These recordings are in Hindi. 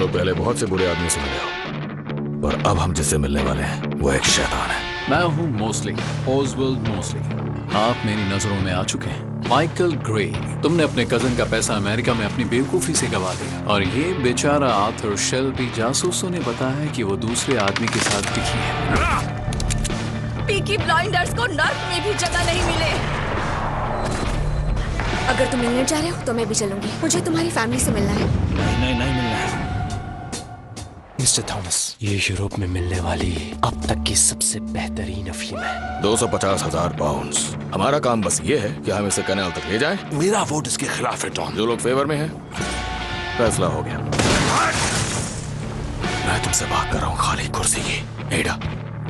लोग पहले बहुत से बुरे आदमी से मिले हो, पर अब हम जिससे मिलने वाले हैं वो एक शैतान है। मैं हूँ मोस्ली, ओजवल्ड मोस्ली। आप मेरी नजरों में आ चुके हैं। माइकल ग्रे, तुमने अपने कजन का पैसा अमेरिका में अपनी बेवकूफी से गवा दिया, और ये बेचारा आर्थर शेल्बी जासूसों ने बताया कि वो दूसरे आदमी के साथ दिखी है। पीकी ब्लाइंडर्स को नर्क में भी जगह नहीं मिले। अगर तुम मिलने जा रहे हो तो मैं भी चलूंगी। मुझे तुम्हारी फैमिली से मिलना है। नहीं मिलना है। मिस्टर थॉमस, ये यूरोप में मिलने वाली अब तक की सबसे बेहतरीन अफीम है। 250,000 पाउंड्स। हमारा काम बस ये है कि हम इसे कनाल तक ले जाएं। मेरा वोट इसके खिलाफ है टॉम। जो लोग फेवर में हैं, फैसला हो गया। मैं तुमसे बात कर रहा हूँ खाली कुर्सी की। एडा,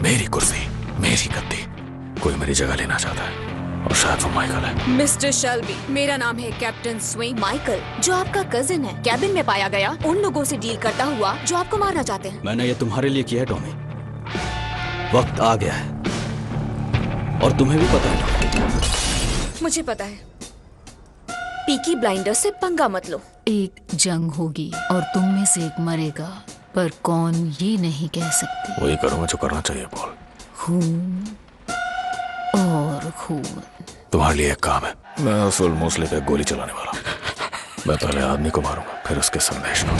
मेरी कुर्सी, मेरी गद्दी। कोई मेरी जगह लेना चाहता है, और शायद वो माइकल है। मिस्टर शेल्बी, मेरा नाम है कैप्टन स्विंग। माइकल, जो आपका कजिन है, कैबिन में पाया गया उन लोगों से डील करता हुआ जो आपको मारना चाहते हैं। मैंने ये तुम्हारे लिए किया है टॉमी। वक्त आ गया है, और तुम्हें भी पता है टॉमी। मुझे पता है। पीकी ब्लाइंडर से पंगा मत लो। एक जंग होगी और तुम में से एक मरेगा, पर कौन ये नहीं कह सकते। वही करूँगा जो करना चाहिए पॉल। खून और खून। तुम्हारे लिए एक काम है। मैं असल मोस्टली पे गोली चलाने वाला हूँ। मैं पहले आदमी को मारूंगा, फिर उसके संदेश को।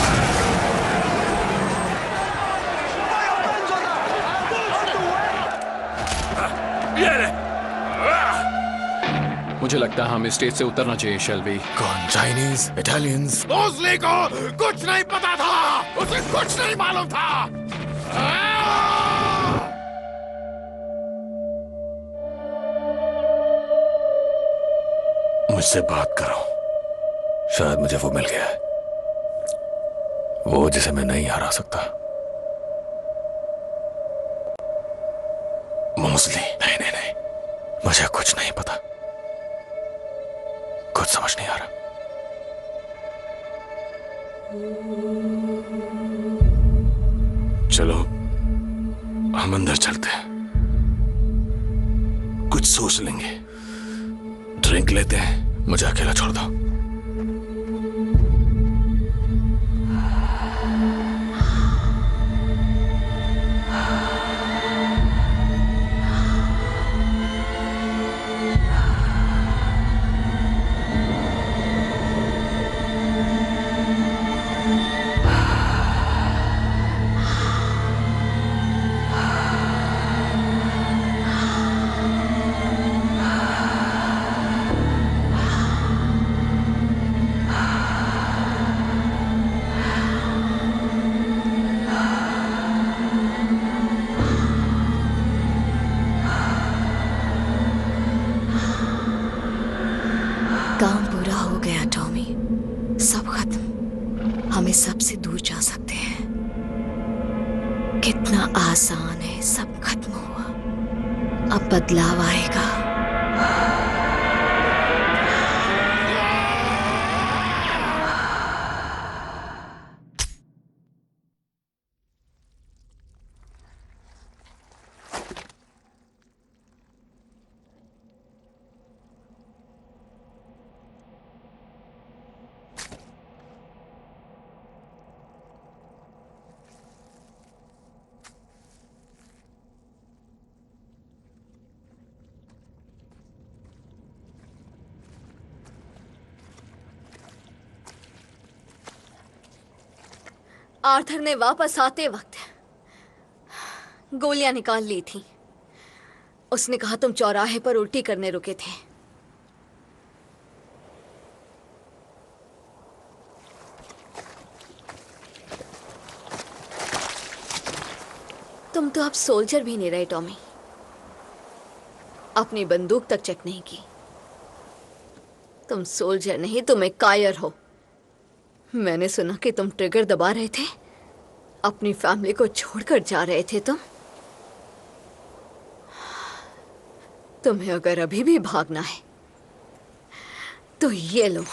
मुझे लगता है हमें स्टेज से उतरना चाहिए शेल्बी। कौन? Chinese, Italians? मोस्टली को कुछ नहीं पता था, उसे कुछ नहीं मालूम था। मुझसे बात करो। शायद मुझे वो मिल गया है, वो जिसे मैं नहीं हरा सकता। मोस्टली। नहीं, मुझे कुछ नहीं पता, कुछ समझ नहीं आ रहा। चलो हम अंदर चलते हैं, कुछ सोच लेंगे, ड्रिंक लेते हैं। मुझे अकेला छोड़ दो। काम पूरा हो गया टॉमी, सब खत्म। हम इस सब से दूर जा सकते हैं। कितना आसान है, सब खत्म हुआ। अब बदलाव आएगा। आर्थर ने वापस आते वक्त गोलियां निकाल ली थी। उसने कहा तुम चौराहे पर उल्टी करने रुके थे। तुम तो अब सोल्जर भी नहीं रहे टॉमी। अपनी बंदूक तक चेक नहीं की। तुम सोल्जर नहीं, तुम एक कायर हो। मैंने सुना कि तुम ट्रिगर दबा रहे थे, अपनी फैमिली को छोड़कर जा रहे थे। तुम्हें अगर अभी भी भागना है तो ये लो।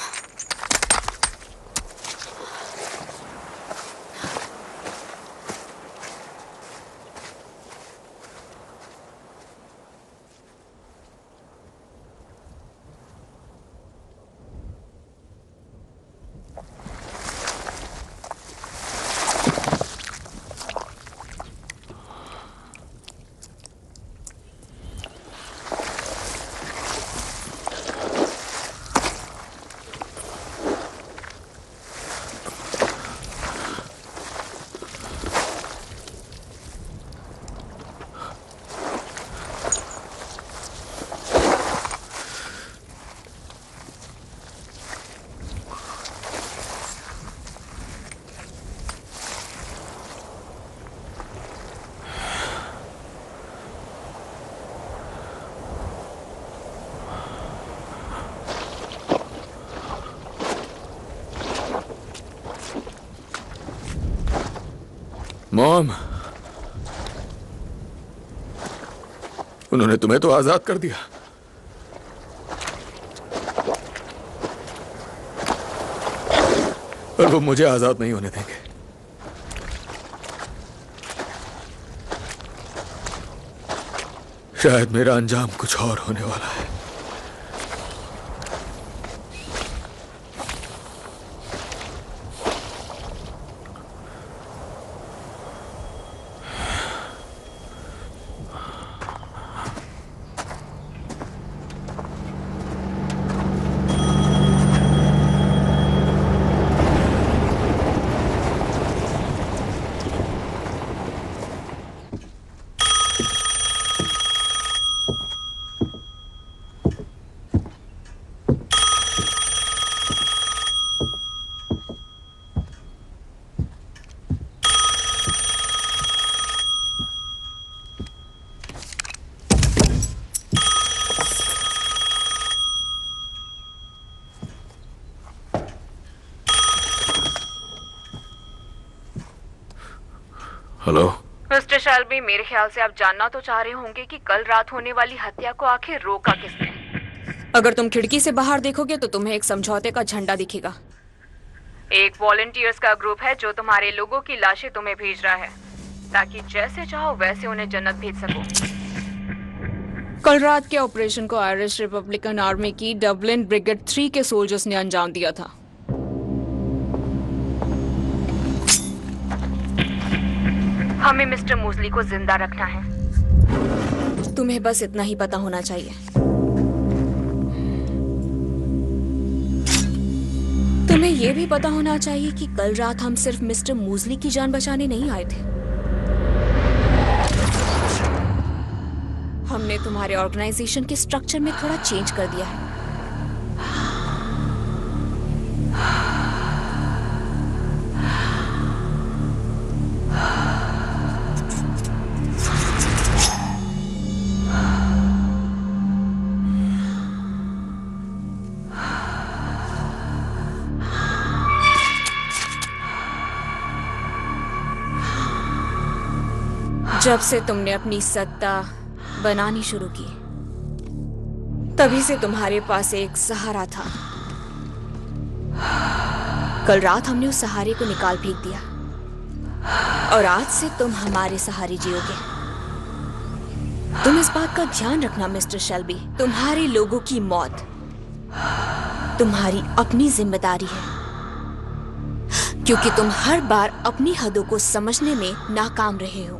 मॉम, उन्होंने तुम्हें तो आजाद कर दिया, पर वो मुझे आजाद नहीं होने देंगे। शायद मेरा अंजाम कुछ और होने वाला है। हेलो मिस्टर शेल्बी, मेरे ख्याल से आप जानना तो चाह रहे होंगे कि कल रात होने वाली हत्या को आखिर रोका किसने। अगर तुम खिड़की से बाहर देखोगे तो तुम्हें एक समझौते का झंडा दिखेगा। एक वॉलंटियर्स का ग्रुप है जो तुम्हारे लोगों की लाशें तुम्हें भेज रहा है ताकि जैसे चाहो वैसे उन्हें जन्नत भेज सको। कल रात के ऑपरेशन को आयरिश रिपब्लिकन आर्मी की डबलिन ब्रिगेड 3 के सोल्जर्स ने अंजाम दिया था। हमें मिस्टर मूसली को जिंदा रखना है। तुम्हें बस इतना ही पता होना चाहिए। तुम्हें यह भी पता होना चाहिए कि कल रात हम सिर्फ मिस्टर मूसली की जान बचाने नहीं आए थे। हमने तुम्हारे ऑर्गेनाइजेशन के स्ट्रक्चर में थोड़ा चेंज कर दिया है। जब से तुमने अपनी सत्ता बनानी शुरू की, तभी से तुम्हारे पास एक सहारा था। कल रात हमने उस सहारे को निकाल फेंक दिया और आज से तुम हमारे सहारे जियोगे। तुम इस बात का ध्यान रखना मिस्टर शेल्बी, तुम्हारे लोगों की मौत तुम्हारी अपनी जिम्मेदारी है, क्योंकि तुम हर बार अपनी हदों को समझने में नाकाम रहे हो।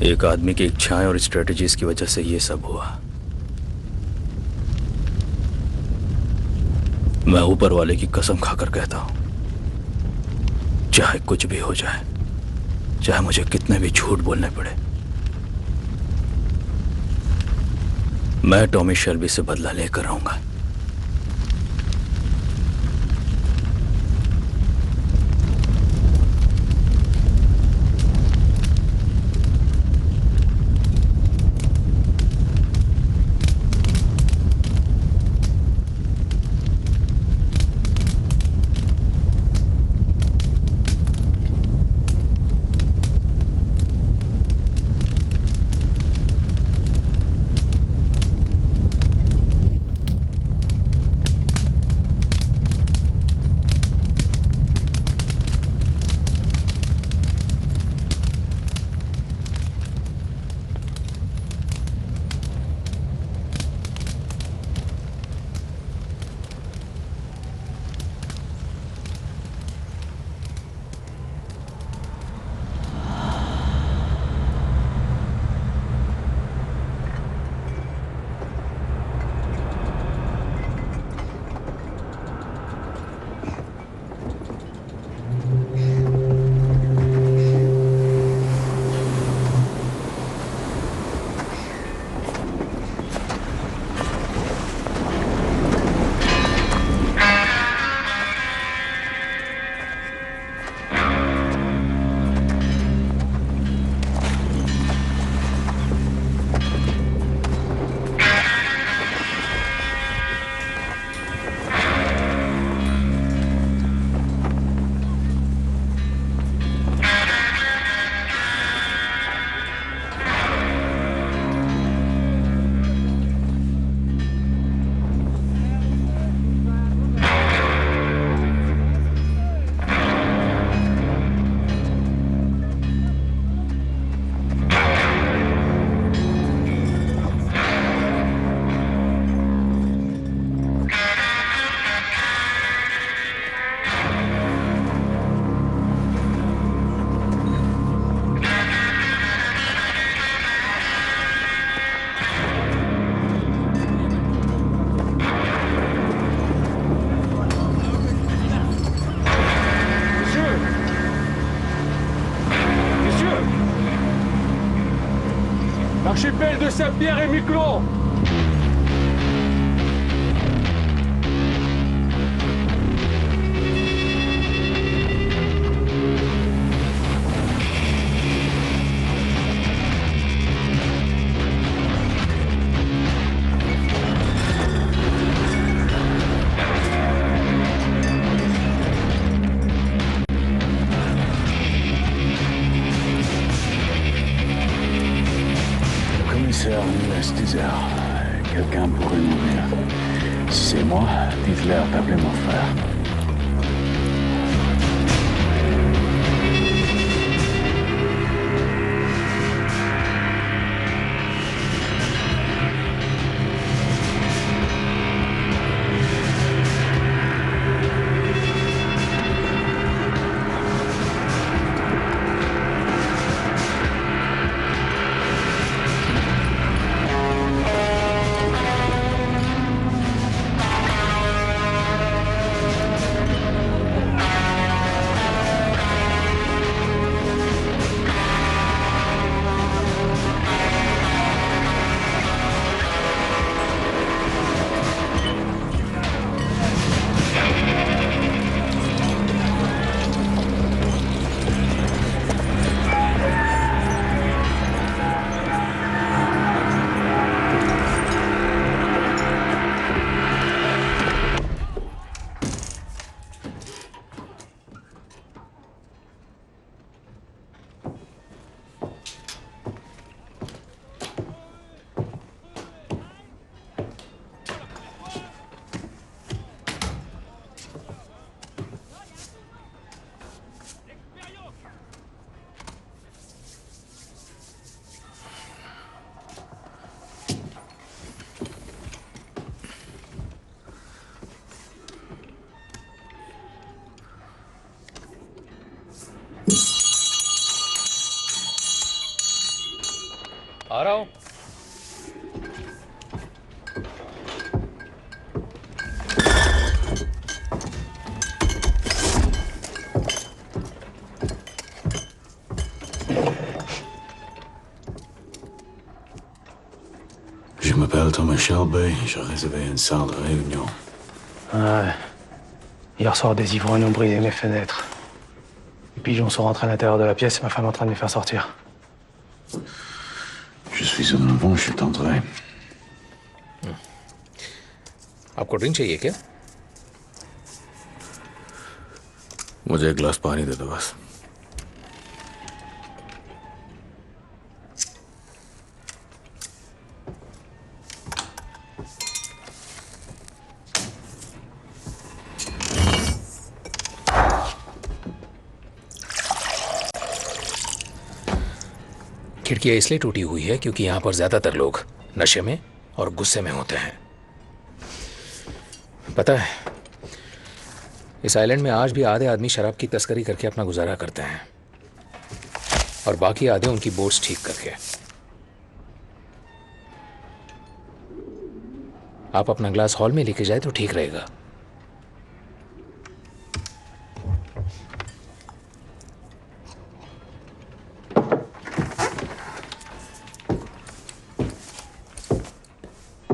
एक आदमी की इच्छाएं और स्ट्रेटजीज की वजह से ये सब हुआ। मैं ऊपर वाले की कसम खाकर कहता हूं, चाहे कुछ भी हो जाए, चाहे मुझे कितने भी झूठ बोलने पड़े, मैं टॉमी शेल्बी से बदला लेकर आऊंगा। L'archipel de Saint-Pierre et Miquelon. Commissaire Stizer, quelqu'un pourrait mourir. Si c'est moi, dites-leur d'appeler mon frère. आ रहा हूँ। Je m'appelle Thomas Shelby, j'ai réservé une salle de réunion. Ouais. Hier soir, des ivrognes ont brisé mes fenêtres. Les pigeons sont rentrés à l'intérieur de la pièce et ma femme est en train de les faire sortir. Je suis en avant, je suis entré. आपको ड्रिंक चाहिए क्या? मुझे एक गिलास पानी दे दो बस। खिड़कियां इसलिए टूटी हुई है क्योंकि यहां पर ज्यादातर लोग नशे में और गुस्से में होते हैं। पता है, इस आइलैंड में आज भी आधे आदमी शराब की तस्करी करके अपना गुजारा करते हैं और बाकी आधे उनकी बोट्स ठीक करके। आप अपना ग्लास हॉल में लेके जाए तो ठीक रहेगा।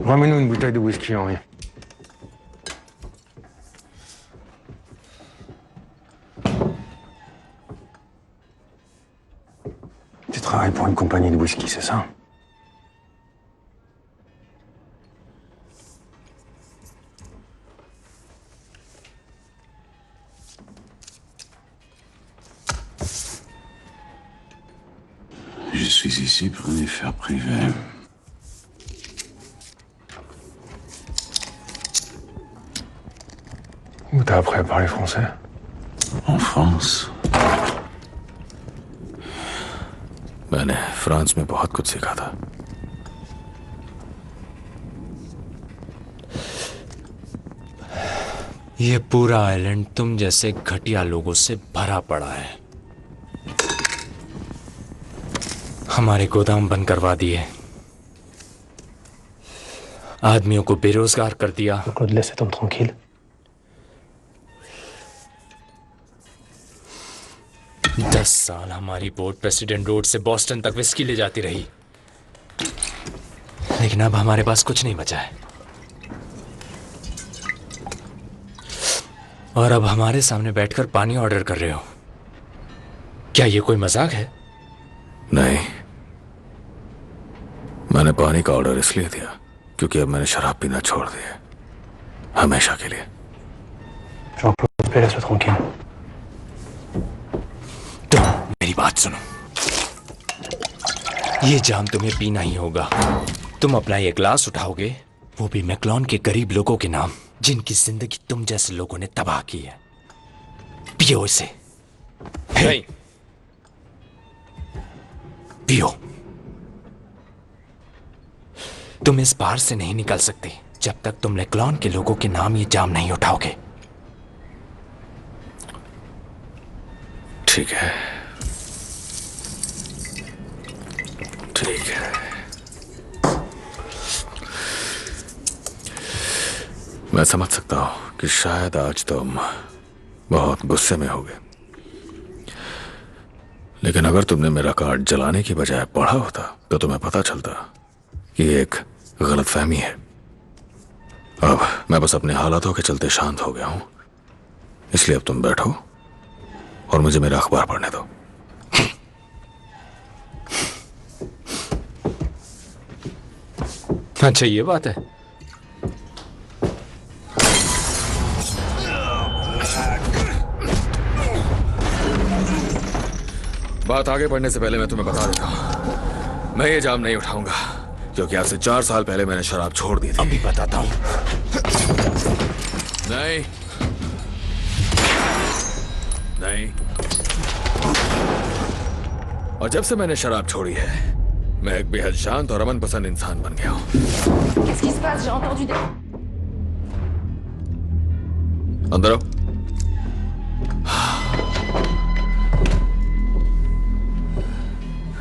Ramène-nous une bouteille de whisky, Henri. Tu travailles pour une compagnie de whisky, c'est ça? Je suis ici pour une affaire privée. Où t'as appris à parler français? En France. मैंने फ्रांस में बहुत कुछ सीखा था। ये पूरा आइलैंड तुम जैसे घटिया लोगों से भरा पड़ा है। हमारे गोदाम बंद करवा दिए, आदमियों को बेरोजगार कर दिया। Claude, laisse cet homme tranquille. दस साल हमारी बोट प्रेसिडेंट रोड से बॉस्टन तक विस्की ले जाती रही, लेकिन अब हमारे पास कुछ नहीं बचा है। और अब हमारे सामने बैठकर पानी ऑर्डर कर रहे हो। क्या ये कोई मजाक है? नहीं, मैंने पानी का ऑर्डर इसलिए दिया क्योंकि अब मैंने शराब पीना छोड़ दिया, हमेशा के लिए। Jean-Claude, laisse-le tranquille. तुम मेरी बात सुनो, ये जाम तुम्हें पीना ही होगा। तुम अपना ये ग्लास उठाओगे, वो भी मैक्लॉन के गरीब लोगों के नाम, जिनकी जिंदगी तुम जैसे लोगों ने तबाह की है। पियो इसे। नहीं, पियो। तुम इस बार से नहीं निकल सकते जब तक तुम मैक्लॉन के लोगों के नाम ये जाम नहीं उठाओगे। ठीक है, ठीक है। मैं समझ सकता हूं कि शायद आज तुम बहुत गुस्से में होगे, लेकिन अगर तुमने मेरा कार्ड जलाने की बजाय पढ़ा होता तो तुम्हें पता चलता कि ये एक गलतफहमी है। अब मैं बस अपने हालातों के चलते शांत हो गया हूं, इसलिए अब तुम बैठो और मुझे मेरा अखबार पढ़ने दो। अच्छा, ये बात है। बात आगे बढ़ने से पहले मैं तुम्हें बता देता हूं, मैं ये जाम नहीं उठाऊंगा क्योंकि आज से 4 साल पहले मैंने शराब छोड़ दी थी। अभी बताता हूं। नहीं, नहीं। और जब से मैंने शराब छोड़ी है, मैं एक बेहद शांत और अमन पसंद इंसान बन गया हूं। अंदर आओ।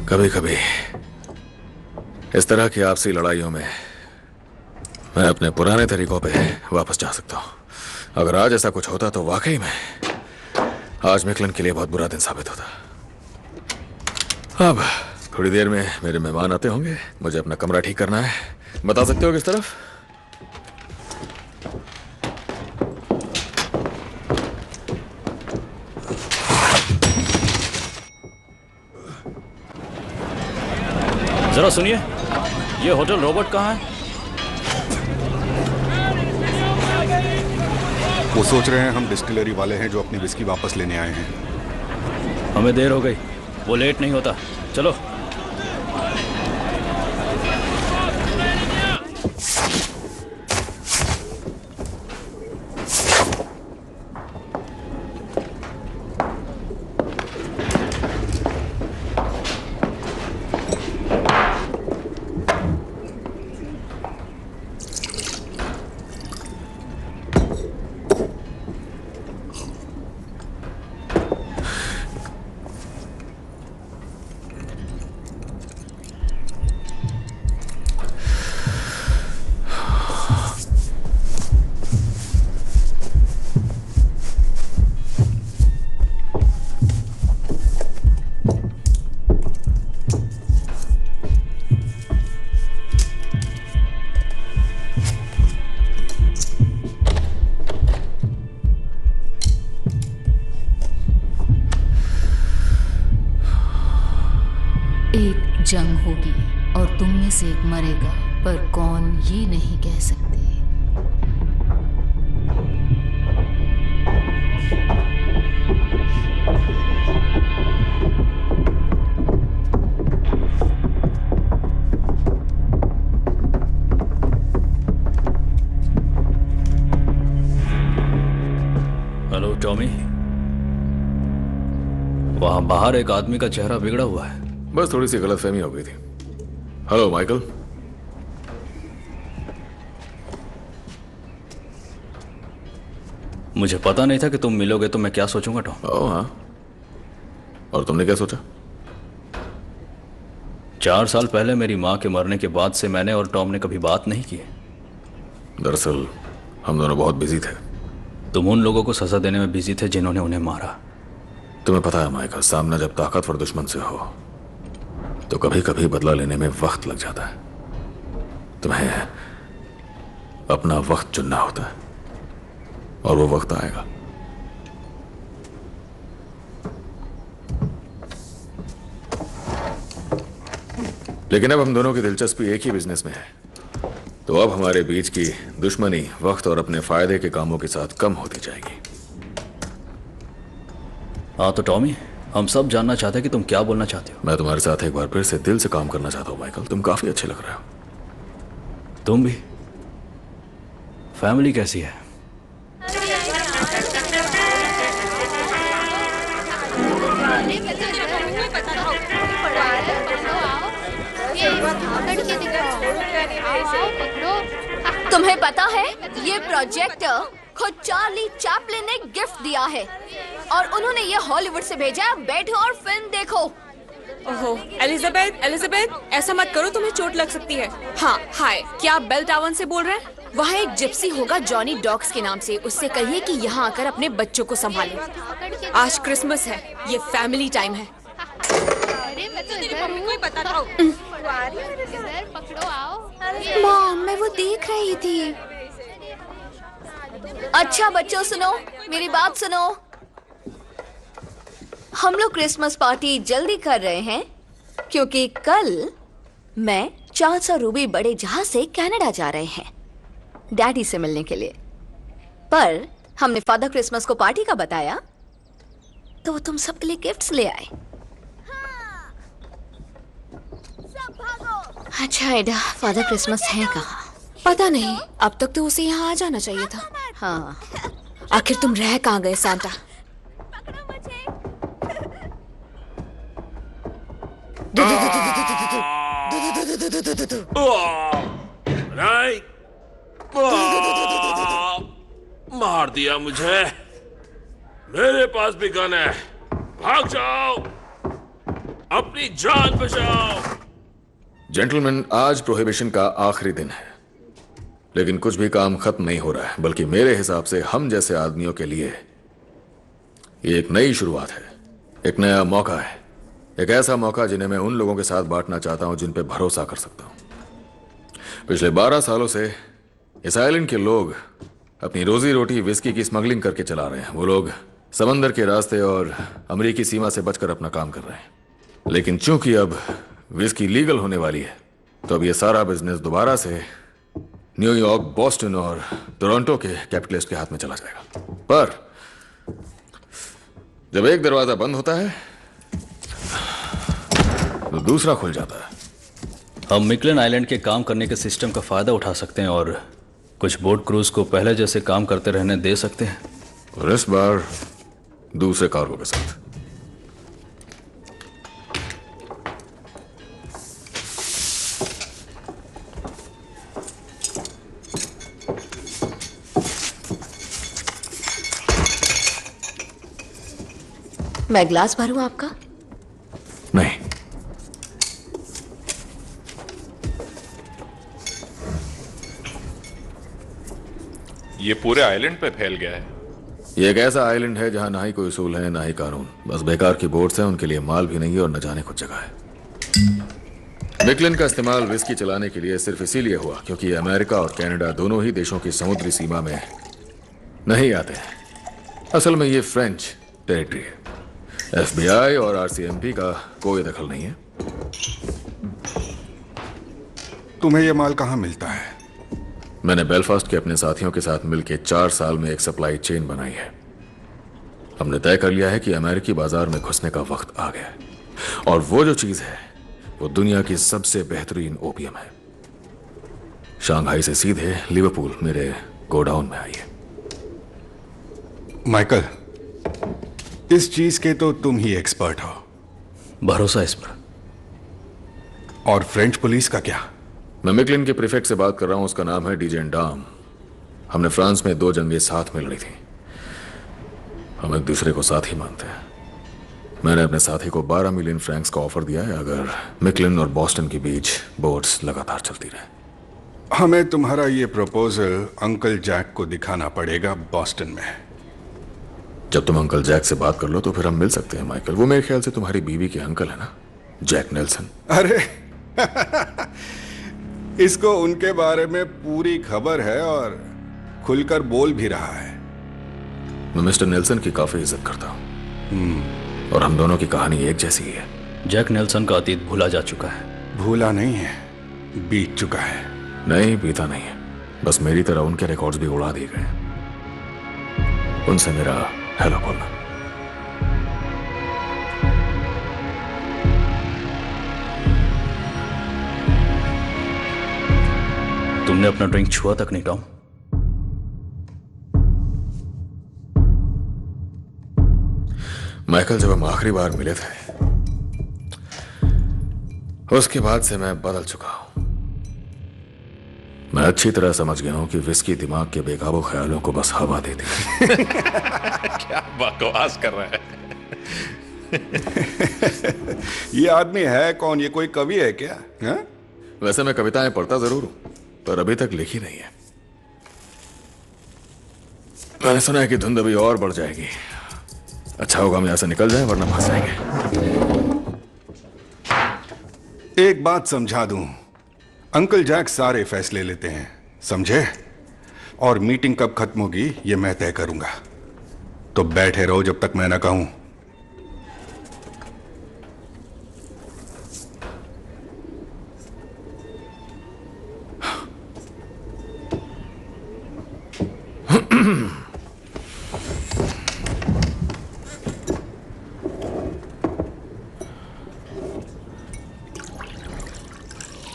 कभी कभी इस तरह की आपसी लड़ाइयों में मैं अपने पुराने तरीकों पे वापस जा सकता हूं। अगर आज ऐसा कुछ होता तो वाकई में आज मैकलन के लिए बहुत बुरा दिन साबित होता। अब थोड़ी देर में मेरे मेहमान आते होंगे, मुझे अपना कमरा ठीक करना है। बता सकते हो किस तरफ? जरा सुनिए, ये होटल रॉबर्ट कहाँ है? वो सोच रहे हैं हम डिस्टिलरी वाले हैं जो अपनी विस्की वापस लेने आए हैं। हमें देर हो गई, वो लेट नहीं होता। चलो। एक जंग होगी और तुम में से एक मरेगा, पर कौन ये नहीं कह सकते। हेलो टॉमी, वहां बाहर एक आदमी का चेहरा बिगड़ा हुआ है। बस थोड़ी सी गलतफहमी हो गई थी। Hello Michael. मुझे पता नहीं था कि तुम मिलोगे तो मैं क्या सोचूंगा टॉम। ओह हाँ, और तुमने क्या सोचा? 4 साल पहले मेरी माँ के मरने के बाद से मैंने और टॉम ने कभी बात नहीं की। दरअसल हम दोनों बहुत बिजी थे। तुम उन लोगों को सजा देने में बिजी थे जिन्होंने उन्हें मारा। तुम्हें पता है माइकल, सामना जब ताकतवर दुश्मन से हो तो कभी कभी बदला लेने में वक्त लग जाता है। तुम्हें अपना वक्त चुनना होता है और वो वक्त आएगा। लेकिन अब हम दोनों की दिलचस्पी एक ही बिजनेस में है, तो अब हमारे बीच की दुश्मनी वक्त और अपने फायदे के कामों के साथ कम होती जाएगी। हाँ तो टॉमी, हम सब जानना चाहते हैं कि तुम क्या बोलना चाहते हो। मैं तुम्हारे साथ एक बार फिर से दिल से काम करना चाहता हूँ माइकल। तुम काफी अच्छे लग रहे हो। तुम भी। फैमिली कैसी है? तुम्हें पता है ये प्रोजेक्टर खुद चार्ली चैपलिन ने गिफ्ट दिया है और उन्होंने ये हॉलीवुड से भेजा है। बैठो और फिल्म देखो। ओहो, एलिजाबेथ, एलिजाबेथ, ऐसा मत करो, तुम्हें चोट लग सकती है। हाँ, हाय, क्या आप बेल टावन से बोल रहे हैं? वहाँ एक जिप्सी होगा जॉनी डॉग्स के नाम से, उससे कहिए कि यहाँ आकर अपने बच्चों को संभाले। आज क्रिसमस है, ये फैमिली टाइम है। मॉम, मैं वो देख रही थी। अच्छा बच्चों सुनो, मेरी बात सुनो। हम लोग क्रिसमस पार्टी जल्दी कर रहे हैं क्योंकि कल मैं 400 रूबी बड़े जहाज से कनाडा जा रहे हैं डैडी से मिलने के लिए। पर हमने फादर क्रिसमस को पार्टी का बताया तो वो तुम सबके लिए गिफ्ट्स ले आए। अच्छा एडा, फादर क्रिसमस है कहाँ? पता नहीं, अब तक तो उसे यहाँ आ जाना चाहिए था। हाँ, आखिर तुम रह कहाँ गए सांता? नहीं, मार दिया मुझे। मेरे पास भी गन है, भाग जाओ, अपनी जान बचाओ। जेंटलमैन, आज प्रोहिबिशन का आखिरी दिन है, लेकिन कुछ भी काम खत्म नहीं हो रहा है, बल्कि मेरे हिसाब से हम जैसे आदमियों के लिए ये एक नई शुरुआत है, एक नया मौका है, एक ऐसा मौका जिन्हें मैं उन लोगों के साथ बांटना चाहता हूं जिन पे भरोसा कर सकता हूं। पिछले 12 सालों से इस आइलैंड के लोग अपनी रोजी रोटी विस्की की स्मगलिंग करके चला रहे हैं। वो लोग समंदर के रास्ते और अमेरिकी सीमा से बचकर अपना काम कर रहे हैं, लेकिन चूंकि अब विस्की लीगल होने वाली है, तो अब ये सारा बिजनेस दोबारा से न्यूयॉर्क, बॉस्टन और टोरंटो के कैपिटलिस्ट के हाथ में चला जाएगा। पर जब एक दरवाजा बंद होता है तो दूसरा खुल जाता है। हम मिकलन आइलैंड के काम करने के सिस्टम का फायदा उठा सकते हैं और कुछ बोट क्रूज को पहले जैसे काम करते रहने दे सकते हैं, और इस बार दूसरे कार्गो के साथ। मैं ग्लास भरूं आपका? नहीं, ये पूरे आइलैंड पे फैल गया है। ये एक ऐसा आइलैंड है जहां ना ही कोई उसूल है ना ही कानून, बस बेकार की बोट्स हैं, उनके लिए माल भी नहीं है और न जाने कुछ जगह है। मिकलन का इस्तेमाल विस्की चलाने के लिए सिर्फ इसीलिए हुआ क्योंकि अमेरिका और कनाडा दोनों ही देशों की समुद्री सीमा में नहीं आते हैं। असल में ये फ्रेंच टेरिटरी है। FBI और RCMP का कोई दखल नहीं है। तुम्हें यह माल कहां मिलता है? मैंने बेलफास्ट के अपने साथियों के साथ मिलकर 4 साल में एक सप्लाई चेन बनाई है। हमने तय कर लिया है कि अमेरिकी बाजार में घुसने का वक्त आ गया है, और वो जो चीज है वो दुनिया की सबसे बेहतरीन ओपियम है। शंघाई से सीधे लिवरपूल मेरे गोडाउन में आई है। माइकल, इस चीज के तो तुम ही एक्सपर्ट हो। भरोसा इस पर। और फ्रेंच पुलिस का क्या? मैं मिकलिन के प्रीफेक्ट से बात कर रहा हूं, उसका नाम है डीजेन डाम। हमने फ्रांस में 2 जंगें साथ में लड़ी थी। हम एक दूसरे को साथी मानते हैं। मैंने अपने साथी को 12 मिलियन फ्रैंक्स का ऑफर दिया है अगर मिकलिन और बॉस्टन के बीच बोट्स लगातार चलती रहे। हमें तुम्हारा ये प्रपोजल अंकल जैक को दिखाना पड़ेगा बॉस्टन में। जब तुम अंकल जैक से बात कर लो तो फिर हम मिल सकते हैं माइकल। वो मेरे ख्याल से तुम्हारी बीवी के अंकल है ना, जैक नेल्सन। अरे इसको उनके बारे में पूरी खबर है और खुलकर बोल भी रहा है। मैं मिस्टर नेल्सन की काफी इज्जत करता हूं, और हम दोनों की कहानी एक जैसी ही है। जैक नेल्सन का अतीत भूला जा चुका है। भूला नहीं है, बीत चुका है। नहीं, बीता नहीं है, बस मेरी तरह उनके रिकॉर्ड्स भी उड़ा दिए गए। उनसे मेरा हेलो बोलना। तुमने अपना ड्रिंक छुआ तक नहीं टॉम। माइकल, जब हम आखिरी बार मिले थे उसके बाद से मैं बदल चुका हूं। मैं अच्छी तरह समझ गया हूं कि विस्की दिमाग के बेकाबू ख्यालों को बस हवा देती है। क्या बकवास कर रहा है। ये आदमी है कौन? ये कोई कवि है क्या? हा? वैसे मैं कविताएं पढ़ता जरूर हूं, पर अभी तक लिखी नहीं है। मैंने सुना है कि धुंध अभी और बढ़ जाएगी। अच्छा होगा हम यहां से निकल जाएं, वरना फंस जाएंगे। एक बात समझा दूं, अंकल जैक सारे फैसले लेते हैं, समझे? और मीटिंग कब खत्म होगी ये मैं तय करूंगा। तो बैठे रहो जब तक मैं ना कहूं।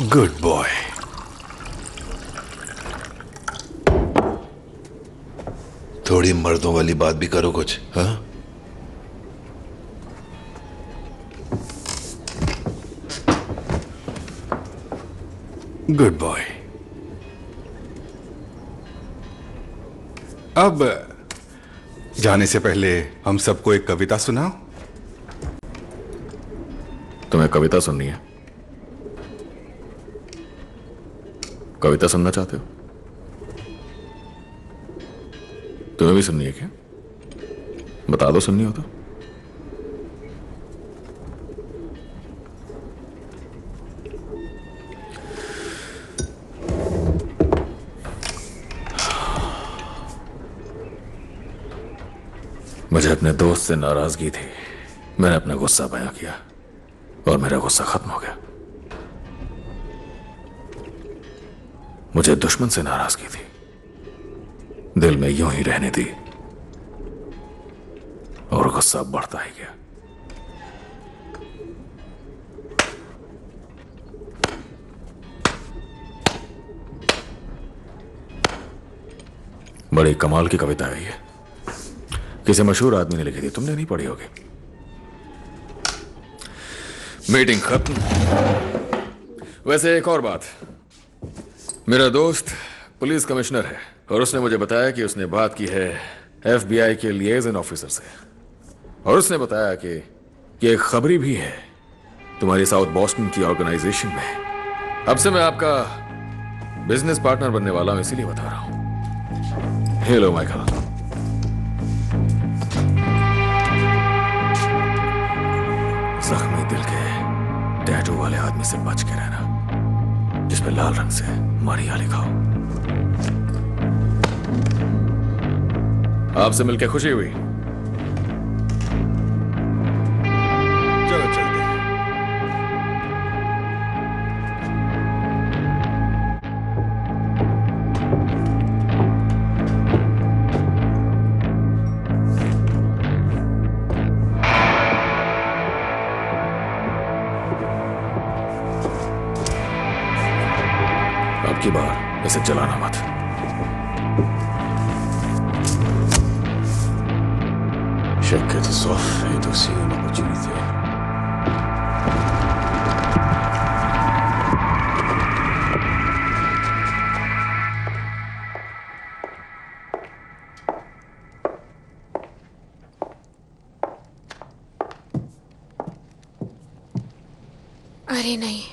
Good boy. थोड़ी मर्दों वाली बात भी करो कुछ, हाँ? Good boy. अब जाने से पहले हम सबको एक कविता सुनाओ। तुम्हें कविता सुननी है? कविता सुनना चाहते हो? तुम्हें भी सुननी है क्या? बता दो सुननी हो तो। मुझे अपने दोस्त से नाराजगी थी। मैंने अपना गुस्सा बयां किया और मेरा गुस्सा खत्म हो गया। मुझे दुश्मन से नाराजगी थी, दिल में यूं ही रहने दी और गुस्सा बढ़ता ही गया। बड़ी कमाल की कविता है ये, किसी मशहूर आदमी ने लिखी थी, तुमने नहीं पढ़ी होगी। मीटिंग खत्म। वैसे एक और बात, मेरा दोस्त पुलिस कमिश्नर है और उसने मुझे बताया कि उसने बात की है FBI के लिएजन ऑफिसर से, और उसने बताया कि ये एक खबरी भी है तुम्हारी साउथ बॉस्टन की ऑर्गेनाइजेशन में। अब से मैं आपका बिजनेस पार्टनर बनने वाला हूं, इसीलिए बता रहा हूं। Hello Michael. जख्मी दिल के टैटू वाले आदमी से बच के रहना, जिस पे लाल रंग से मारिया लिखा हो। आपसे मिलकर खुशी हुई। चलो चलते हैं। अब की बार इसे जलाना मत। Chaque catastrophe est aussi une opportunité. अरे नहीं,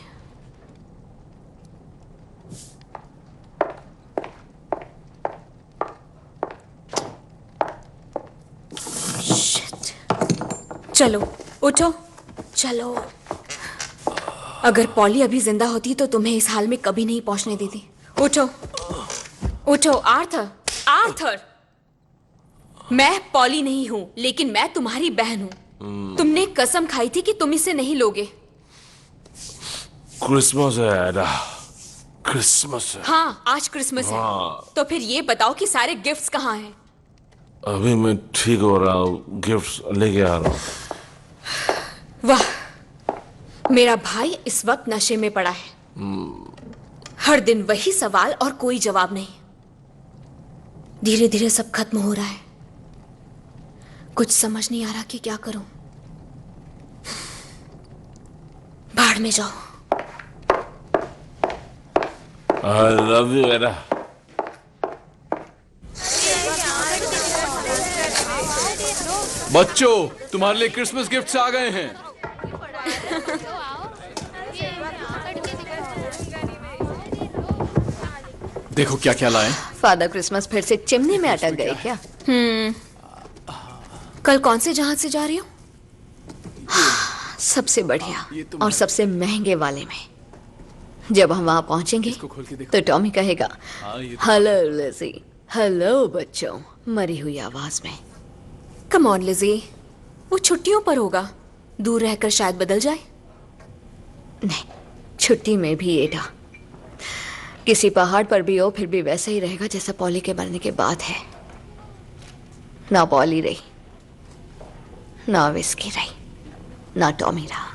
चलो उठो, चलो। अगर पॉली अभी जिंदा होती तो तुम्हें इस हाल में कभी नहीं पहुंचने देती। उठो उठो आर्थर, आर्थर। मैं पॉली नहीं हूं, लेकिन मैं तुम्हारी बहन हूं। तुमने कसम खाई थी कि तुम इसे नहीं लोगे। क्रिसमस है एडा, क्रिसमस है। हाँ, आज क्रिसमस है। तो फिर ये बताओ कि सारे गिफ्ट्स कहाँ हैं? अभी मैं ठीक हो रहा हूँ, गिफ्ट्स लेके आ रहा हूँ। वाह, मेरा भाई इस वक्त नशे में पड़ा है। हर दिन वही सवाल और कोई जवाब नहीं। धीरे धीरे सब खत्म हो रहा है। कुछ समझ नहीं आ रहा कि क्या करूं। बाढ़ में जाओ। I love you, एडा। बच्चों, तुम्हारे लिए क्रिसमस गिफ्ट्स आ गए हैं। देखो क्या क्या लाए। फादर क्रिसमस फिर से चिमनी में अटक गए क्या? कल कौन से जहाज से जा रही हो? सबसे बढ़िया और सबसे महंगे वाले में। जब हम वहां पहुंचेंगे तो टॉमी कहेगा, हेलो लिज़ी, हेलो बच्चों, मरी हुई आवाज में। कम ऑन लिज़ी, वो छुट्टियों पर होगा, दूर रहकर शायद बदल जाए। नहीं, छुट्टी में भी एडा, किसी पहाड़ पर भी हो फिर भी वैसा ही रहेगा जैसा पॉली के मरने के बाद है। ना पॉली रही, ना विस्की रही, ना टॉमी रहा।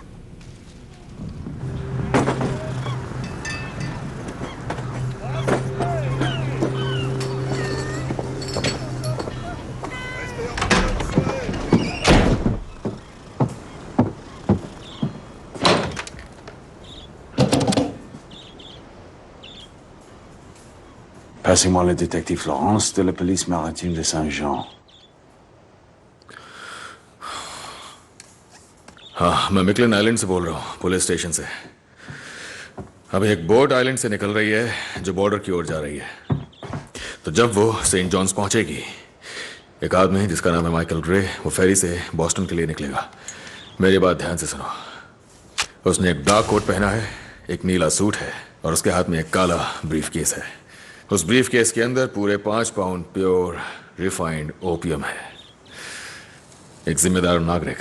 Passez-moi le détective Florence de la police maritime de Saint-Jean. हाँ, मैं मिकलन आइलैंड से बोल रहा हूँ, पुलिस स्टेशन से। अभी एक बोट आइलैंड से निकल रही है जो बॉर्डर की ओर जा रही है। तो जब वो सेंट जॉन्स पहुंचेगी, एक आदमी जिसका नाम है माइकल ग्रे, वो फेरी से बॉस्टन के लिए निकलेगा। मेरी बात ध्यान से सुनो। उसने एक डार्क कोट पहना है, एक नीला सूट है और उसके हाथ में एक काला ब्रीफ केस है। उस ब्रीफ केस के अंदर पूरे 5 पाउंड प्योर रिफाइंड ओपियम है। एक जिम्मेदार नागरिक।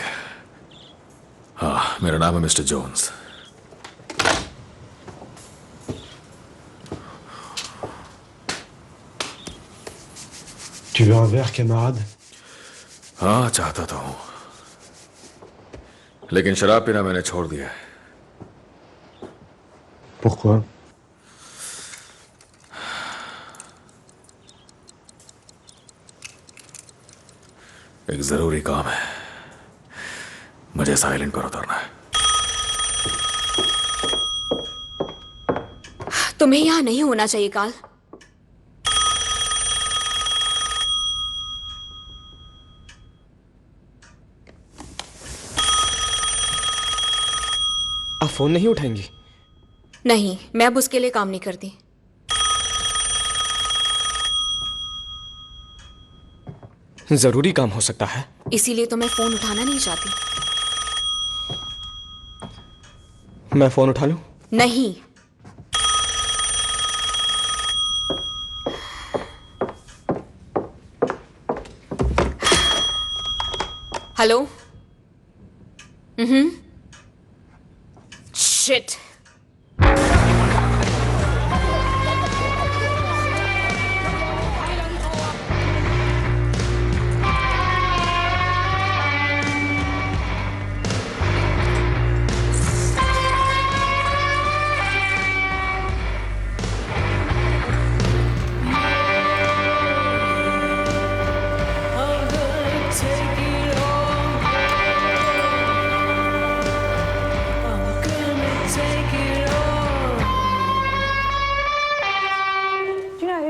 हाँ, मेरा नाम है mister Jones. Tu veux un verre, camarade? हाँ, चाहता तो हूं, लेकिन शराब पीना मैंने छोड़ दिया है। Pourquoi? एक जरूरी काम है, मुझे इस आइलैंड पर उतरना है। तुम्हें यहाँ नहीं होना चाहिए काल। आप फोन नहीं उठाएंगी? नहीं, मैं अब उसके लिए काम नहीं करती। जरूरी काम हो सकता है, इसीलिए तो मैं फोन उठाना नहीं चाहती। मैं फोन उठा लूं? नहीं। Hello. Shit.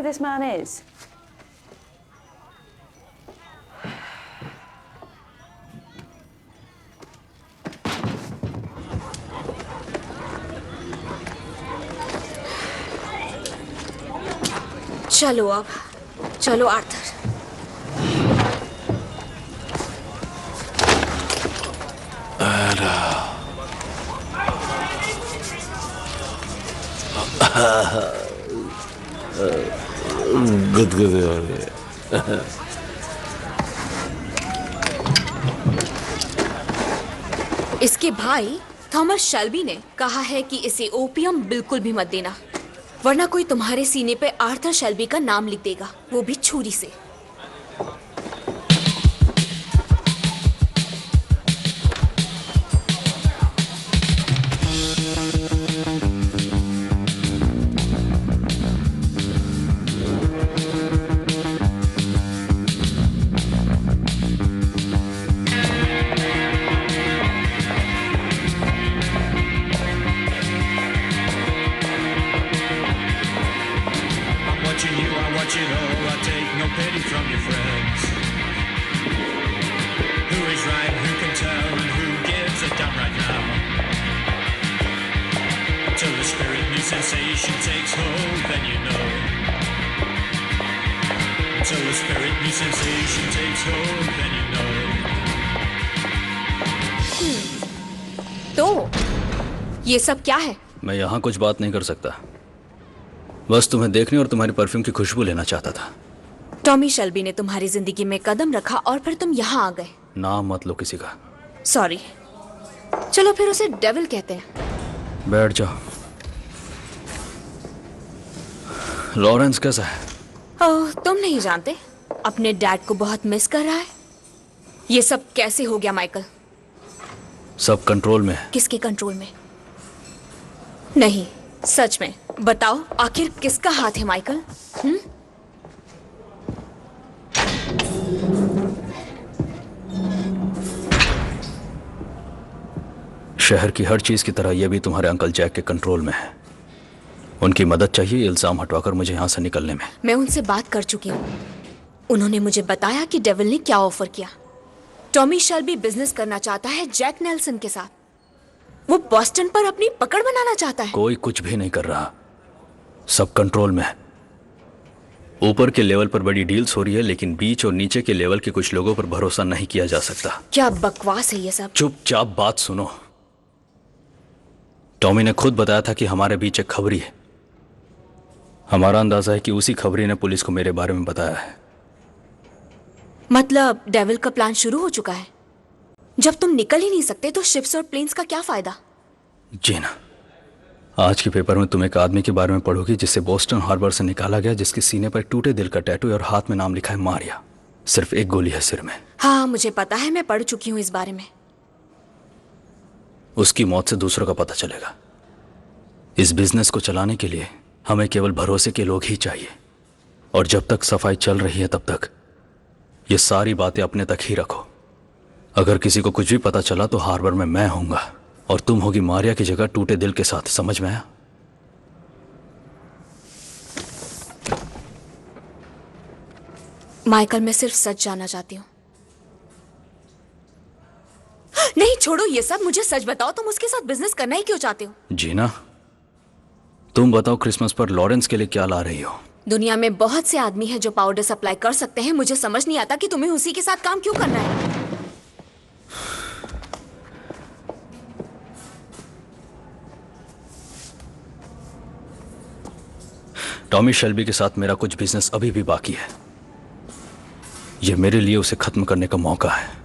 This man is. चलो अब, चलो आर्थर। गुदगुदे हो गए। इसके भाई थॉमस शेल्बी ने कहा है कि इसे ओपियम बिल्कुल भी मत देना, वरना कोई तुम्हारे सीने पे आर्थर शेल्बी का नाम लिख देगा, वो भी छुरी से। तो ये सब क्या है? मैं यहाँ कुछ बात नहीं कर सकता, बस तुम्हें देखने और तुम्हारी परफ्यूम की खुशबू लेना चाहता था। टॉमी शेल्बी ने तुम्हारी जिंदगी में कदम रखा और फिर तुम यहाँ आ गए। नाम मत लो किसी का। सॉरी। चलो फिर उसे डेविल कहते हैं। बैठ जाओ। लॉरेंस कैसा है? ओह, तुम नहीं जानते, अपने डैड को बहुत मिस कर रहा है। ये सब कैसे हो गया माइकल? सब कंट्रोल में है। किसके कंट्रोल में? नहीं, सच में बताओ, आखिर किसका हाथ है माइकल? शहर की हर चीज की तरह यह भी तुम्हारे अंकल जैक के कंट्रोल में है। उनकी मदद चाहिए इल्जाम हटवाकर मुझे यहां से निकलने में। मैं उनसे बात कर चुकी हूँ। उन्होंने मुझे बताया कि डेविल ने क्या ऑफर किया। टॉमी शेल्बी बिजनेस करना चाहता है जैक नेल्सन के साथ। वो बॉस्टन पर अपनी पकड़ बनाना चाहता है। कोई कुछ भी नहीं कर रहा, सब कंट्रोल में है। ऊपर के लेवल पर बड़ी डील्स हो रही है, लेकिन बीच और नीचे के लेवल के कुछ लोगों पर भरोसा नहीं किया जा सकता। क्या बकवास है ये सब। चुपचाप बात सुनो। टॉमी ने खुद बताया था कि हमारे बीच एक खबरी है। हमारा अंदाजा है कि उसी खबरी ने पुलिस को मेरे बारे में बताया है। मतलब डेविल का प्लान शुरू हो चुका है। जब तुम निकल ही नहीं सकते तो शिप्स और प्लेन्स का क्या फायदा। जी ना, आज के पेपर में तुम एक आदमी के बारे में पढ़ोगी जिसे बोस्टन हार्बर से निकाला गया, जिसके सीने पर टूटे दिल का टैटू है और हाथ में नाम लिखा है मारिया। सिर्फ एक गोली है सिर में। हाँ मुझे पता है, मैं पढ़ चुकी हूँ इस बारे में। उसकी मौत से दूसरों का पता चलेगा। इस बिजनेस को चलाने के लिए हमें केवल भरोसे के लोग ही चाहिए, और जब तक सफाई चल रही है तब तक ये सारी बातें अपने तक ही रखो। अगर किसी को कुछ भी पता चला तो हार्बर में मैं होऊंगा और तुम होगी मारिया की जगह टूटे दिल के साथ। समझ में आया? माइकल, मैं सिर्फ सच जानना चाहती हूँ। नहीं छोड़ो ये सब, मुझे सच बताओ, तुम उसके साथ बिजनेस करना ही क्यों चाहते हो। जीना, तुम बताओ क्रिसमस पर लॉरेंस के लिए क्या ला रही हो? दुनिया में बहुत से आदमी हैं जो पाउडर सप्लाई कर सकते हैं। मुझे समझ नहीं आता कि तुम्हें उसी के साथ काम क्यों करना है। टॉमी शेल्बी के साथ मेरा कुछ बिजनेस अभी भी बाकी है। यह मेरे लिए उसे खत्म करने का मौका है।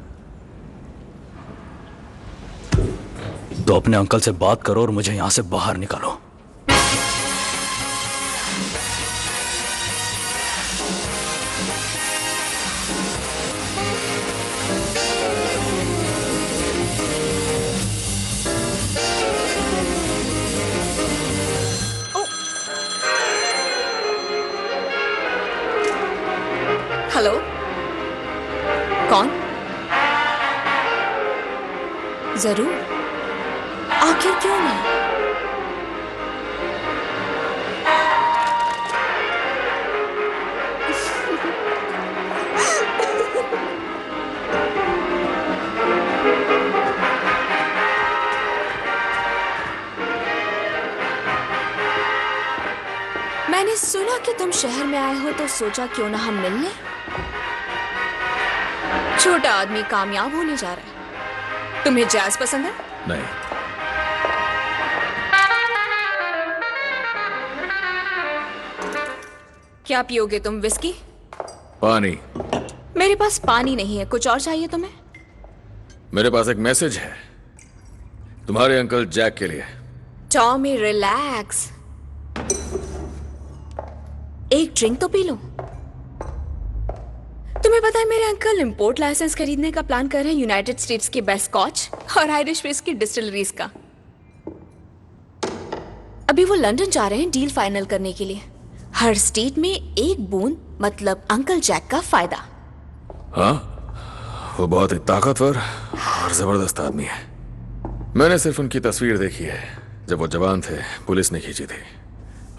तो अपने अंकल से बात करो और मुझे यहां से बाहर निकालो। हेलो, कौन? जरूर, आखिर क्यों नहीं? मैंने सुना कि तुम शहर में आए हो तो सोचा क्यों ना हम मिल लें। छोटा आदमी कामयाब होने जा रहा है। तुम्हें जैज पसंद है? नहीं। क्या पियोगे तुम, विस्की? पानी। मेरे पास पानी नहीं है, कुछ और चाहिए तुम्हें? मेरे पास एक मैसेज है तुम्हारे अंकल जैक के लिए। टॉमी रिलैक्स, एक ड्रिंक तो पी लो। तुम्हें पता है मेरे अंकल इंपोर्ट लाइसेंस खरीदने का प्लान कर रहे हैं यूनाइटेड स्टेट्स के बेस्ट स्कॉच और आयरिश विस्की डिस्टिलरीज का। अभी वो लंदन जा रहे हैं डील फाइनल करने के लिए। हर स्टेट में एक बूंद, मतलब अंकल जैक का फायदा। हाँ, वो बहुत ही ताकतवर और जबरदस्त आदमी है। मैंने सिर्फ उनकी तस्वीर देखी है जब वो जवान थे, पुलिस ने खींची थी,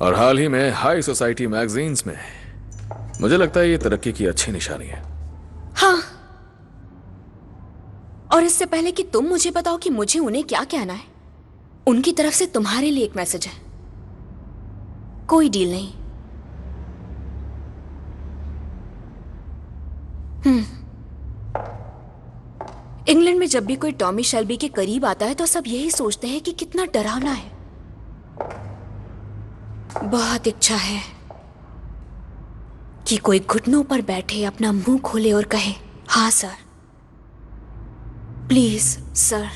और हाल ही में हाई सोसाइटी मैगजीन्स में। मुझे लगता है ये तरक्की की अच्छी निशानी है। हाँ, और इससे पहले कि तुम मुझे बताओ कि मुझे उन्हें क्या कहना है, उनकी तरफ से तुम्हारे लिए एक मैसेज है। कोई डील नहीं। इंग्लैंड में जब भी कोई टॉमी शेल्बी के करीब आता है तो सब यही सोचते हैं कि कितना डरावना है। बहुत इच्छा है कि कोई घुटनों पर बैठे अपना मुंह खोले और कहे, हाँ सर, प्लीज सर।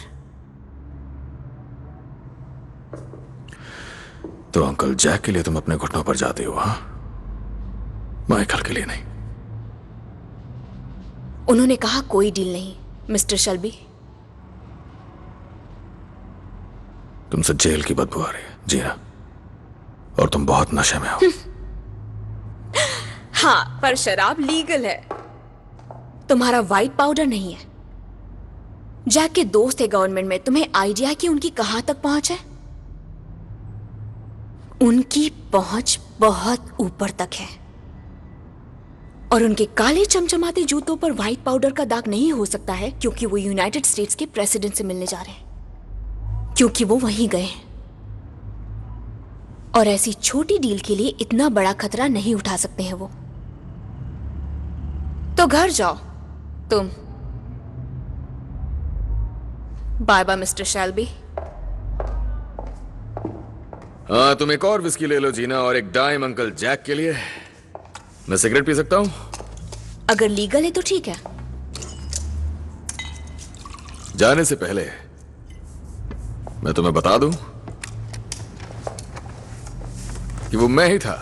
तो अंकल जैक के लिए तुम अपने घुटनों पर जाते हो? हाँ, माइकल के लिए नहीं। उन्होंने कहा कोई डील नहीं मिस्टर शेल्बी। तुमसे जेल की बदबू आ रही है। जी हाँ, और तुम बहुत नशे में हो। हाँ, पर शराब लीगल है। तुम्हारा व्हाइट पाउडर नहीं है। जैक के दोस्त थे गवर्नमेंट में। तुम्हें आइडिया है कि उनकी कहां तक पहुंच है? उनकी पहुंच बहुत ऊपर तक है, और उनके काले चमचमाते जूतों पर व्हाइट पाउडर का दाग नहीं हो सकता है क्योंकि वो यूनाइटेड स्टेट्स के प्रेसिडेंट से मिलने जा रहे हैं। क्योंकि वो वहीं गए और ऐसी छोटी डील के लिए इतना बड़ा खतरा नहीं उठा सकते हैं वो। तो घर जाओ तुम। Bye bye mister Shelby. हाँ, तुम एक और विस्की ले लो जीना, और एक डाइम अंकल जैक के लिए। मैं सिगरेट पी सकता हूं? अगर लीगल है तो ठीक है। जाने से पहले मैं तुम्हें बता दूं कि वो मैं ही था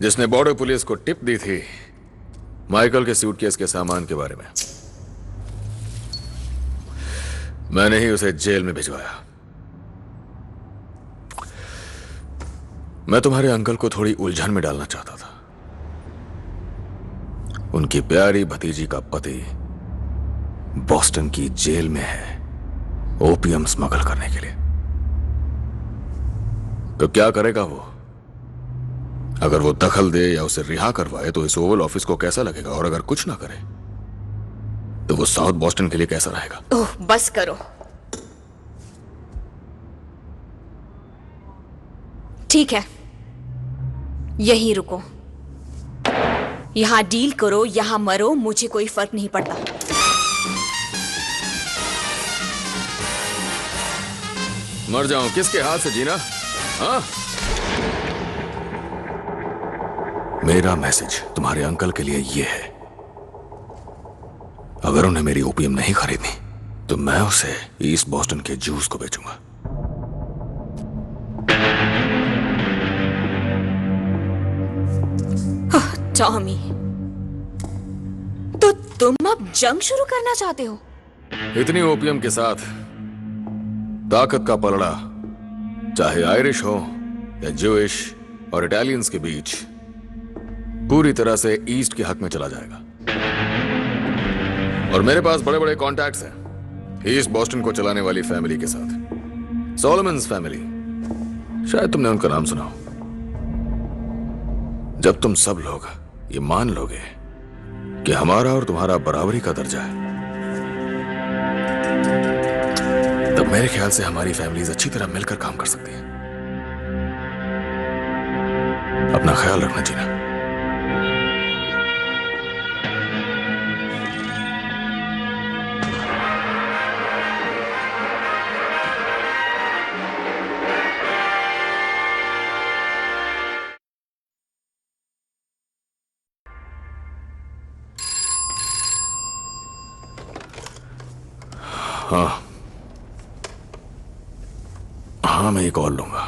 जिसने बॉर्डर पुलिस को टिप दी थी माइकल के सूटकेस के सामान के बारे में। मैंने ही उसे जेल में भिजवाया। मैं तुम्हारे अंकल को थोड़ी उलझन में डालना चाहता था। उनकी प्यारी भतीजी का पति बॉस्टन की जेल में है ओपियम स्मगल करने के लिए। तो क्या करेगा वो? अगर वो दखल दे या उसे रिहा करवाए तो इस ओवल ऑफिस को कैसा लगेगा? और अगर कुछ ना करे तो वो साउथ बॉस्टन के लिए कैसा रहेगा? ओह, बस करो। ठीक है, यहीं रुको। यहां डील करो, यहां मरो, मुझे कोई फर्क नहीं पड़ता। मर जाऊं किसके हाथ से जीना? हाँ? मेरा मैसेज तुम्हारे अंकल के लिए यह है, अगर उन्हें मेरी ओपियम नहीं खरीदनी तो मैं उसे ईस्ट बॉस्टन के जूस को बेचूंगा। टॉमी, तो तुम अब जंग शुरू करना चाहते हो? इतनी ओपियम के साथ ताकत का पलड़ा चाहे आयरिश हो या ज्यूइश और इटालियंस के बीच पूरी तरह से ईस्ट के हक में चला जाएगा। और मेरे पास बड़े बड़े कॉन्टैक्ट्स हैं ईस्ट बॉस्टन को चलाने वाली फैमिली के साथ। सोलोमन्स फैमिली, शायद तुमने उनका नाम सुना हो। जब तुम सब लोग ये मान लोगे कि हमारा और तुम्हारा बराबरी का दर्जा है, तब मेरे ख्याल से हमारी फैमिलीज अच्छी तरह मिलकर काम कर सकती हैं। अपना ख्याल रखना जीना। हाँ हाँ, मैं एक कॉल लूंगा।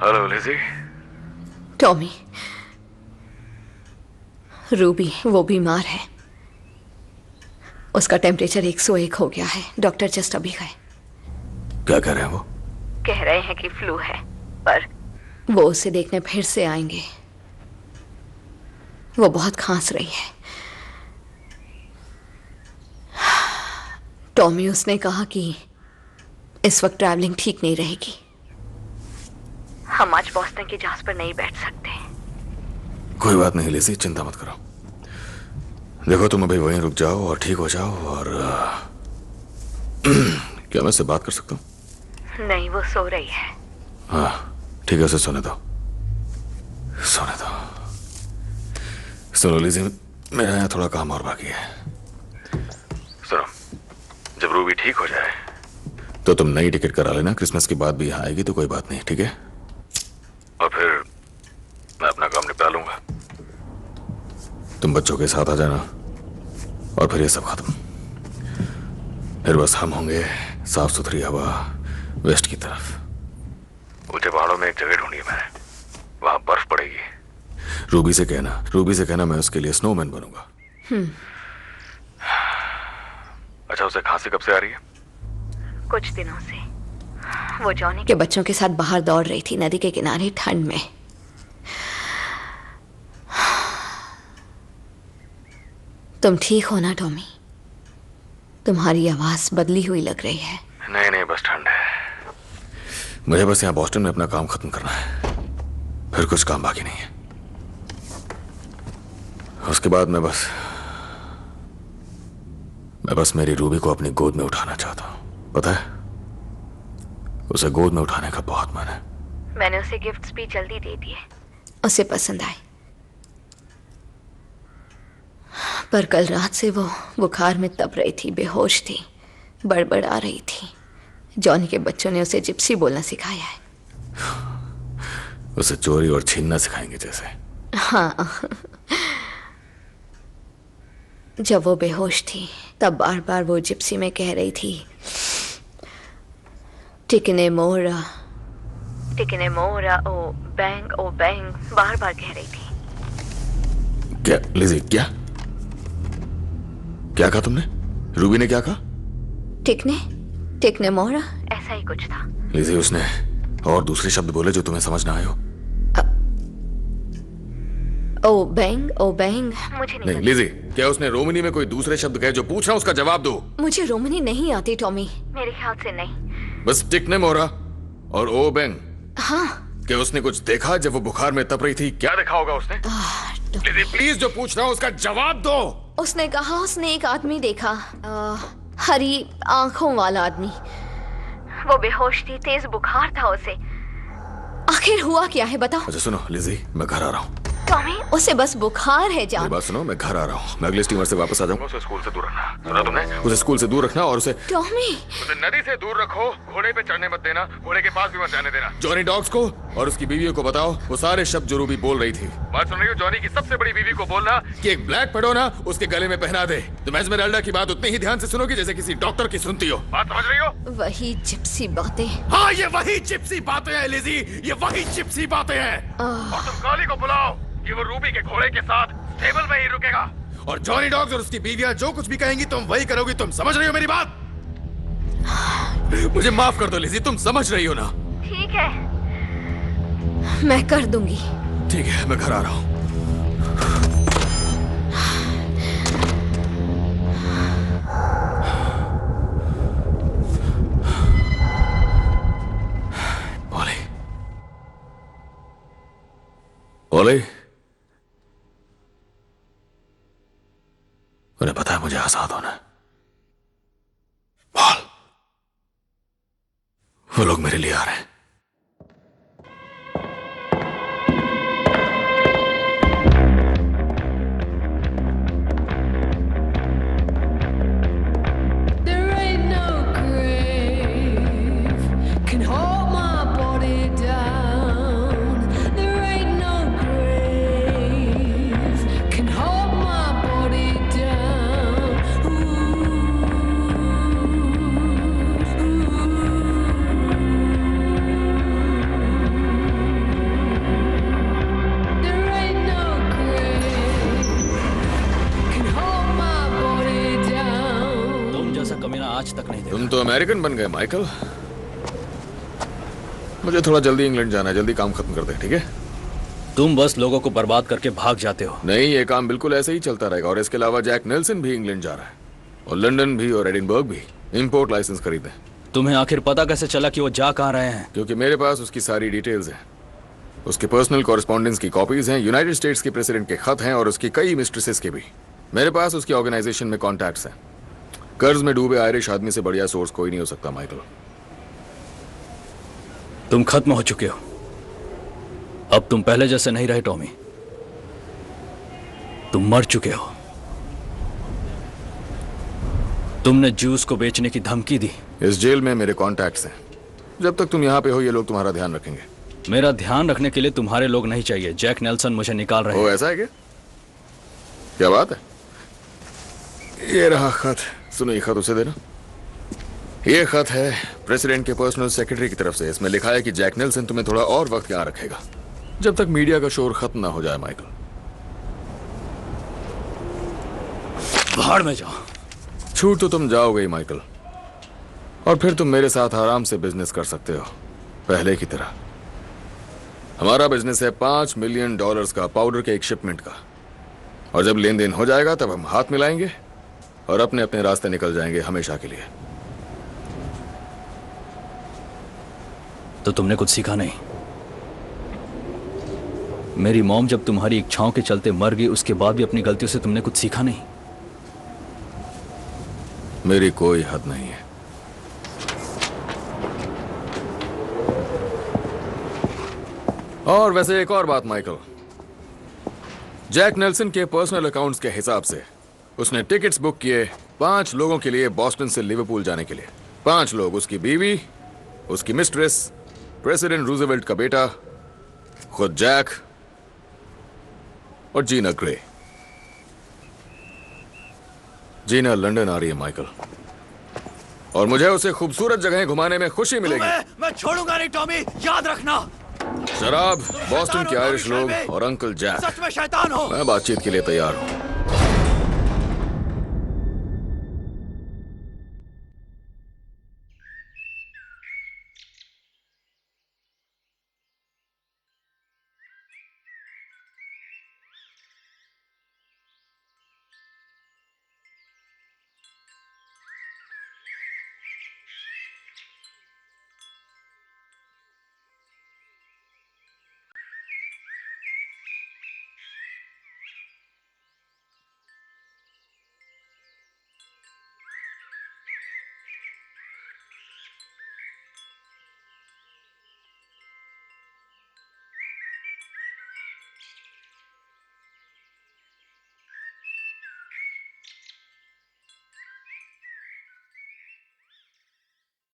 हेलो लिजी। टॉमी, रूबी वो बीमार है। उसका टेम्परेचर 101 हो गया है। डॉक्टर जस्ट अभी गए। क्या कह रहे हैं वो? कह रहे हैं कि फ्लू है, पर वो उसे देखने फिर से आएंगे। वो बहुत खांस रही है। टॉमी, उसने कहा कि इस वक्त ट्रैवलिंग ठीक नहीं रहेगी। हम आज बॉस्टन की जहाज पर नहीं बैठ सकते। कोई बात नहीं लिजी, चिंता मत करो। देखो, तुम अभी वहीं रुक जाओ और ठीक हो जाओ। और क्या मैं उससे बात कर सकता हूँ? नहीं, वो सो रही है। हाँ ठीक है, उसे सोने दो, सोने दो। सुनो लिजी, मेरा यहाँ थोड़ा काम और बाकी है। सुनो, जब रूबी ठीक हो जाए तो तुम नई टिकट करा लेना। क्रिसमस के बाद भी यहाँ आएगी तो कोई बात नहीं, ठीक है? और फिर मैं अपना काम निपटा लूंगा। तुम बच्चों के साथ आ जाना और फिर ये सब खत्म। फिर बस हम होंगे, साफ सुथरी हवा, वेस्ट की तरफ। ऊंचे पहाड़ों में एक जगह ढूंढी है मैंने, वहां बर्फ पड़ेगी। रूबी से कहना मैं उसके लिए स्नोमैन बनूंगा। अच्छा, उसे खांसी कब से आ रही है? कुछ दिनों से। वो जॉनी के बच्चों के साथ बाहर दौड़ रही थी नदी के किनारे ठंड में। तुम ठीक हो ना टॉमी? तुम्हारी आवाज बदली हुई लग रही है। नहीं नहीं, बस ठंड है। मुझे बस यहाँ बॉस्टन में अपना काम खत्म करना है, फिर कुछ काम बाकी नहीं है। उसके बाद मैं बस मेरी रूबी को अपनी गोद में उठाना चाहता हूँ। पता है, उसे गोद में उठाने का बहुत मन है। मैंने उसे गिफ्ट्स भी जल्दी दे दिए। उसे पसंद आए। पर कल रात से वो बुखार में तप रही थी, बेहोश थी, बड़बड़ा रही थी। जॉनी के बच्चों ने उसे जिप्सी बोलना सिखाया है। उसे चोरी और छीनना सिखाएंगे जैसे। हाँ। जब वो बेहोश थी तब बार बार वो जिप्सी में कह रही थी, टिकने मोरा ओ बैंग, बार बार कह रही थी। क्या लिजी, क्या कहा तुमने? रूबी ने क्या कहा? टिकने मोरा, ऐसा ही कुछ था। लिजी, उसने और दूसरे शब्द बोले जो तुम्हें समझ ना आए हो? ओ बैंग मुझे नहीं लिजी, क्या उसने रोमनी में कोई दूसरे शब्द कहे? जो पूछ रहा हूं उसका जवाब दो। मुझे रोमनी नहीं आती टॉमी। मेरे ख्याल से नहीं। बस टिकने मोरा और ओ बैंग। हाँ। क्या उसने कुछ देखा जब वो बुखार में तप रही थी? क्या देखा होगा उसने? लिजी प्लीज, जो पूछ रहा हूं उसका जवाब दो। उसने कहा उसने एक आदमी देखा, हरी आंखों वाला आदमी। वो बेहोश थी, तेज बुखार था उसे। आखिर हुआ क्या है बताओ। अच्छा सुनो लिजी, मैं घर आ रहा हूँ। टॉमी, उसे बस बुखार है जान। बात सुनो, मैं घर आ रहा हूँ। मैं अगले स्टीमर से वापस आ जाऊंगा। उसे स्कूल से दूर रखना। सुना तुमने? उसे स्कूल से दूर रखना और उसे नदी से दूर रखो। घोड़े पे चढ़ने मत देना, घोड़े के पास भी मत जाने देना। जॉनी डॉग्स को और उसकी बीवियों को बताओ वो सारे शब्द जो रूबी बोल रही थी। बात सुन रही हो? जॉनी की सबसे बड़ी बीवी को बोलना कि एक ब्लैक पेडोना उसके गले में पहना दे। तुम एस्मेराल्डा की बात उतनी ही ध्यान से सुनोगी जैसे किसी डॉक्टर की सुनती हो। बात समझ रही हो? वही जिप्सी बातें। हाँ, ये वही जिप्सी बातें हैं लिजी, ये वही जिप्सी बातें हैं। और तुम काली को बुलाओ कि वो रूबी के घोड़े के साथ टेबल में ही रुकेगा। और जॉनी डॉग्स और उसकी बीवियां जो कुछ भी कहेंगी तुम वही करोगी। तुम समझ रही हो मेरी बात? मुझे माफ कर दो लिजी, तुम समझ रही हो ना? ठीक है, मैं कर दूंगी। ठीक है, मैं घर आ रहा हूं। ओले, उन्हें पता है मुझे आजाद होना है। बोल, वो लोग मेरे लिए आ रहे हैं। तुम तो अमेरिकन बन गए माइकल। मुझे थोड़ा जल्दी इंग्लैंड जाना है, जल्दी काम खत्म कर दे, ठीक है? तुम बस लोगों को बर्बाद करके भाग जाते हो। नहीं, ये काम बिल्कुल ऐसे ही चलता रहेगा। और इसके अलावा जैक नेल्सन भी इंग्लैंड जा रहा है, और लंदन भी, और एडिनबर्ग भी। इंपोर्ट लाइसेंस खरीदे। तुम्हें आखिर पता कैसे चला कि वो जा कहाँ रहे हैं? क्योंकि मेरे पास उसकी सारी डिटेल्स हैं। उसके पर्सनल कॉरेस्पॉन्डेंस की कॉपीज हैं, यूनाइटेड स्टेट्स के प्रेसिडेंट के खत हैं, और उसकी कई मिस्ट्रेसेस के भी। मेरे पास उसकी ऑर्गेनाइजेशन में कॉन्टैक्ट्स हैं। कर्ज में डूबे आयरिश आदमी से बढ़िया सोर्स कोई नहीं हो सकता माइकल। तुम खत्म हो चुके हो। अब तुम पहले जैसे नहीं रहे टॉमी। तुम मर चुके हो। तुमने जूस को बेचने की धमकी दी। इस जेल में मेरे कॉन्टैक्ट्स हैं। जब तक तुम यहां पे हो ये लोग तुम्हारा ध्यान रखेंगे। मेरा ध्यान रखने के लिए तुम्हारे लोग नहीं चाहिए। जैक नेल्सन मुझे निकाल रहे हैं। ऐसा है क्या बात है? ये रहा खत। सुनो, ये खत उसे देना। ये खत है प्रेसिडेंट के पर्सनल सेक्रेटरी की तरफ से। इसमें लिखा है कि जैक नेल्सन तुम्हें थोड़ा और वक्त यहाँ रखेगा, जब तक मीडिया का शोर खत्म ना हो जाए। माइकल, भाड़ में जाओ। छूट तो तुम जाओगे ही माइकल, और फिर तुम मेरे साथ आराम से बिजनेस कर सकते हो, पहले की तरह। हमारा बिजनेस है $5 मिलियन का पाउडर के एक शिपमेंट का, और जब लेन देन हो जाएगा तब हम हाथ मिलाएंगे और अपने अपने रास्ते निकल जाएंगे हमेशा के लिए। तो तुमने कुछ सीखा नहीं? मेरी मॉम जब तुम्हारी इच्छाओं के चलते मर गई, उसके बाद भी अपनी गलतियों से तुमने कुछ सीखा नहीं? मेरी कोई हद नहीं है। और वैसे एक और बात माइकल, जैक नेल्सन के पर्सनल अकाउंट्स के हिसाब से उसने टिकट्स बुक किए 5 लोगों के लिए बॉस्टन से लिवरपूल जाने के लिए। 5 लोग, उसकी बीवी, उसकी मिस्ट्रेस, प्रेसिडेंट रूजवेल्ट का बेटा, खुद जैक और जीना ग्रे। जीना लंदन आ रही है माइकल, और मुझे उसे खूबसूरत जगहें घुमाने में खुशी मिलेगी। मैं छोड़ूंगा नहीं टॉमी, याद रखना। शराब, बॉस्टन के आयरिश लोग और अंकल जैक, सच में शैतान हो। मैं बातचीत के लिए तैयार हूं।